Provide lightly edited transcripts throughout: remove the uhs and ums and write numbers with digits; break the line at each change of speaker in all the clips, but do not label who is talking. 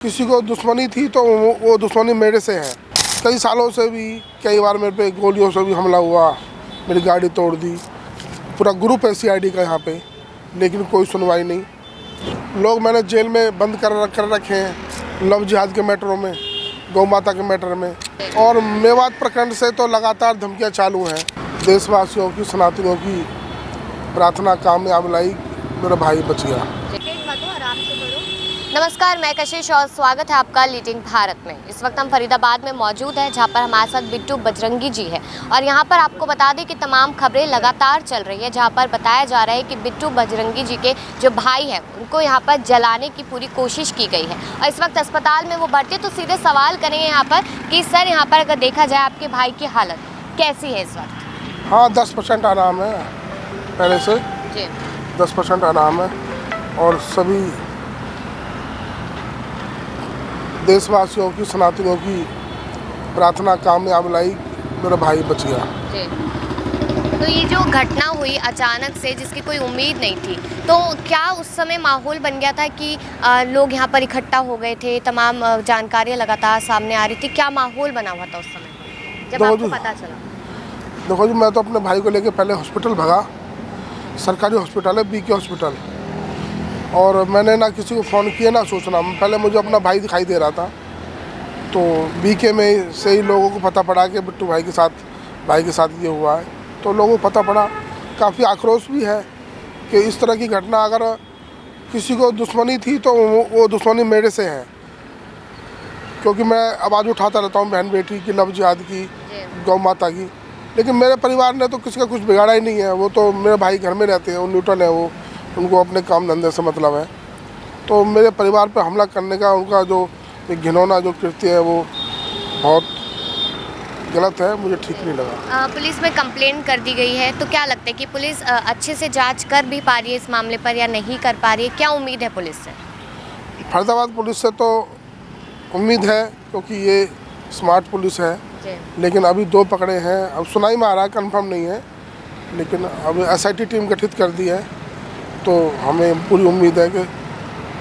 किसी को दुश्मनी थी तो वो दुश्मनी मेरे से है। कई सालों से भी कई बार मेरे पे गोलियों से भी हमला हुआ, मेरी गाड़ी तोड़ दी। पूरा ग्रुप है सीआईडी का यहाँ पे, लेकिन कोई सुनवाई नहीं। लोग मैंने जेल में बंद कर रखे हैं, लव जिहाद के मैटरों में, गौ माता के मैटर में। और मेवात प्रखंड से तो लगातार धमकियाँ चालू हैं। देशवासियों की, सनातनियों की प्रार्थना कामयाब लाई, मेरा भाई बच गया।
नमस्कार, मैं कशिश और स्वागत है आपका लीडिंग भारत में। इस वक्त हम फरीदाबाद में मौजूद हैं, जहां पर हमारे साथ बिट्टू बजरंगी जी है। और यहां पर आपको बता दें कि तमाम खबरें लगातार चल रही है, जहां पर बताया जा रहा है कि बिट्टू बजरंगी जी के जो भाई हैं उनको यहां पर जलाने की पूरी कोशिश की गई है। और इस वक्त अस्पताल में वो भर्ती। तो सीधे सवाल करेंगे यहाँ पर कि सर, यहाँ पर अगर देखा जाए आपके भाई की हालत कैसी है इस वक्त?
हाँ, 10% आराम है पहले से
जी।
10% आराम है। और सभी देशवासियों की, सनातनियों की प्रार्थना कामयाब लाई, मेरा भाई बच गया।
जी। तो ये जो घटना हुई अचानक से, जिसकी कोई उम्मीद नहीं थी, तो क्या उस समय माहौल बन गया था कि लोग यहाँ पर इकट्ठा हो गए थे, तमाम जानकारियाँ लगातार सामने आ रही थी? क्या माहौल बना हुआ था उस समय जब आपको पता चला?
देखो जी, मैं तो अपने भाई को लेके पहले हॉस्पिटल भागा। सरकारी हॉस्पिटल है, बीके हॉस्पिटल। और मैंने ना किसी को फ़ोन किया ना सूचना। पहले मुझे अपना भाई दिखाई दे रहा था, तो बीके में से ही लोगों को पता पड़ा कि बिट्टू भाई के साथ ये हुआ है। तो लोगों को पता पड़ा, काफ़ी आक्रोश भी है कि इस तरह की घटना, अगर किसी को दुश्मनी थी तो वो दुश्मनी मेरे से है। क्योंकि मैं आवाज़ उठाता रहता हूँ बहन बेटी की, लव जिहाद की, गौ माता की। लेकिन मेरे परिवार ने तो किसी का कुछ बिगाड़ा ही नहीं है। वो तो मेरे भाई घर में रहते हैं, वो न्यूट्रल है, वो उनको अपने काम धंधे से मतलब है। तो मेरे परिवार पर हमला करने का उनका जो घिनौना जो कृत्य है, वो बहुत गलत है, मुझे ठीक नहीं लगा।
पुलिस में कंप्लेंट कर दी गई है, तो क्या लगता है कि पुलिस अच्छे से जांच कर भी पा रही है इस मामले पर या नहीं कर पा रही है? क्या उम्मीद है पुलिस से?
फरीदाबाद पुलिस से तो उम्मीद है, क्योंकि ये स्मार्ट पुलिस है। लेकिन अभी 2 पकड़े हैं, अब सुनाई में आ रहा है, कन्फर्म नहीं है। लेकिन अब एसआईटी टीम गठित कर दी है, तो हमें पूरी उम्मीद है कि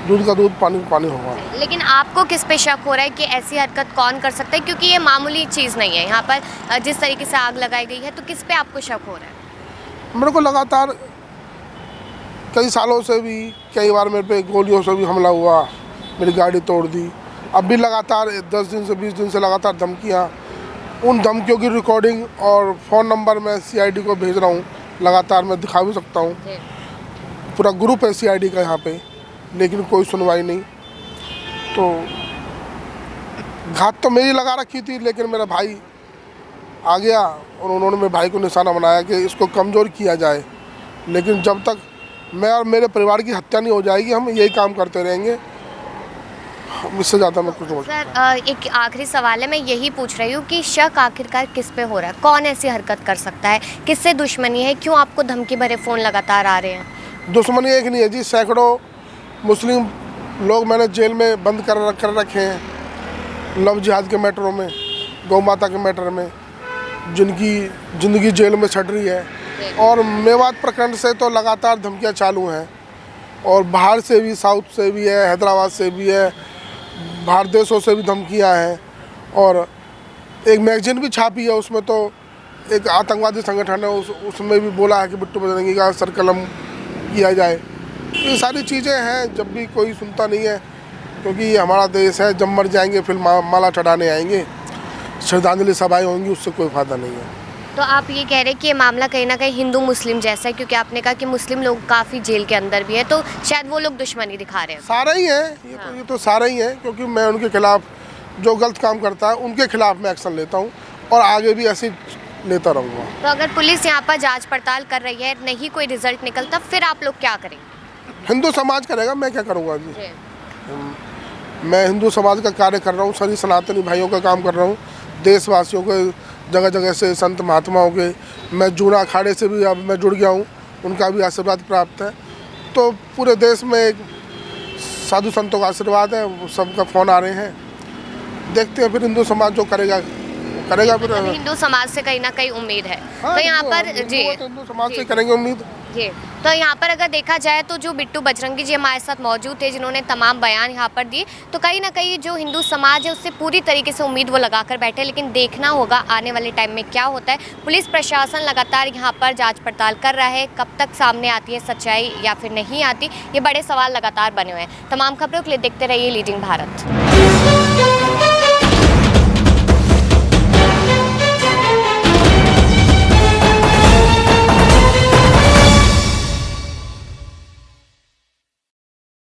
दूध का दूध, पानी का पानी होगा।
लेकिन आपको किस पे शक हो रहा है कि ऐसी हरकत कौन कर सकता है? क्योंकि ये मामूली चीज़ नहीं है। यहाँ पर जिस तरीके से आग लगाई गई है, तो किस पे आपको शक हो रहा है?
मेरे को लगातार कई सालों से भी कई बार मेरे पे गोलियों से भी हमला हुआ, मेरी गाड़ी तोड़ दी। अब भी लगातार 10 दिन से 20 दिन से लगातार धमकियाँ, उन धमकियों की रिकॉर्डिंग और फ़ोन नंबर मैं सीआईडी को भेज रहा हूँ। लगातार मैं दिखा भी सकता हूँ। पूरा ग्रुप है सीआईडी का यहाँ पे, लेकिन कोई सुनवाई नहीं। तो घात तो मेरी लगा रखी थी, लेकिन मेरा भाई आ गया और उन्होंने मेरे भाई को निशाना बनाया कि इसको कमज़ोर किया जाए। लेकिन जब तक मैं और मेरे परिवार की हत्या नहीं हो जाएगी, हम यही काम करते रहेंगे। इससे ज़्यादा मैं कुछ नहीं।
सर, एक आखिरी सवाल है, मैं यही पूछ रही हूँ कि शक आखिरकार किस पे हो रहा है? कौन ऐसी हरकत कर सकता है? किससे दुश्मनी है? क्यों आपको धमकी भरे फ़ोन लगातार आ रहे हैं?
दुश्मनी एक नहीं है जी, सैकड़ों मुस्लिम लोग मैंने जेल में बंद कर रखे हैं, लव जिहाद के मैटरों में, गौ माता के मैटर में, जिनकी ज़िंदगी जेल में सड़ रही है। और मेवात प्रखंड से तो लगातार धमकियाँ चालू हैं, और बाहर से भी, साउथ से भी है, हैदराबाद से भी है, बाहर देशों से भी धमकियाँ हैं। और एक मैगजीन भी छापी है, उसमें तो एक आतंकवादी संगठन है, उसमें भी बोला है कि बिट्टू बजरंगी का सर कलम किया जाए। ये सारी चीज़ें हैं, जब भी कोई सुनता नहीं है, क्योंकि ये हमारा देश है। जब मर जाएंगे फिर माला चढ़ाने आएंगे, श्रद्धांजलि सभाएं होंगी, उससे कोई फ़ायदा नहीं है।
तो आप ये कह रहे हैं कि ये मामला कहीं ना कहीं हिंदू मुस्लिम जैसा है, क्योंकि आपने कहा कि मुस्लिम लोग काफ़ी जेल के अंदर भी है, तो शायद वो लोग दुश्मनी दिखा रहे हैं।
सारे ही हैं ये तो सारे ही हैं, क्योंकि मैं उनके खिलाफ, जो गलत काम करता है उनके खिलाफ मैं एक्शन लेता हूँ, और आगे भी ऐसे लेता रहूँगा।
तो अगर पुलिस यहाँ पर जांच पड़ताल कर रही है, नहीं कोई रिजल्ट निकलता, फिर आप लोग क्या करेंगे?
हिंदू समाज करेगा, मैं क्या करूँगा जी। मैं हिंदू समाज का कार्य कर रहा हूँ, सभी सनातनी भाइयों का काम कर रहा हूँ, देशवासियों के जगह जगह से, संत महात्माओं के, मैं जूना अखाड़े से भी अब मैं जुड़ गया हूँ, उनका भी आशीर्वाद प्राप्त है। तो पूरे देश में एक साधु संतों का आशीर्वाद है, सबका फ़ोन आ रहे हैं। देखते हैं फिर हिंदू समाज जो करेगा फिर।
हिंदू समाज से कहीं ना कहीं उम्मीद है।
हाँ,
तो यहाँ पर जी,
हिंदू समाज से करेंगे उम्मीद।
ये तो यहाँ पर अगर देखा जाए तो जो बिट्टू बजरंगी जी हमारे साथ मौजूद थे, जिन्होंने तमाम बयान यहाँ पर दिए, तो कहीं ना कहीं जो हिंदू समाज है उससे पूरी तरीके से उम्मीद वो लगाकर बैठे, लेकिन देखना होगा आने वाले टाइम में क्या होता है। पुलिस प्रशासन लगातार यहाँ पर जांच पड़ताल कर रहा है, कब तक सामने आती है सच्चाई या फिर नहीं आती, ये बड़े सवाल लगातार बने हुए हैं। तमाम खबरों के लिए देखते रहिए लीडिंग भारत।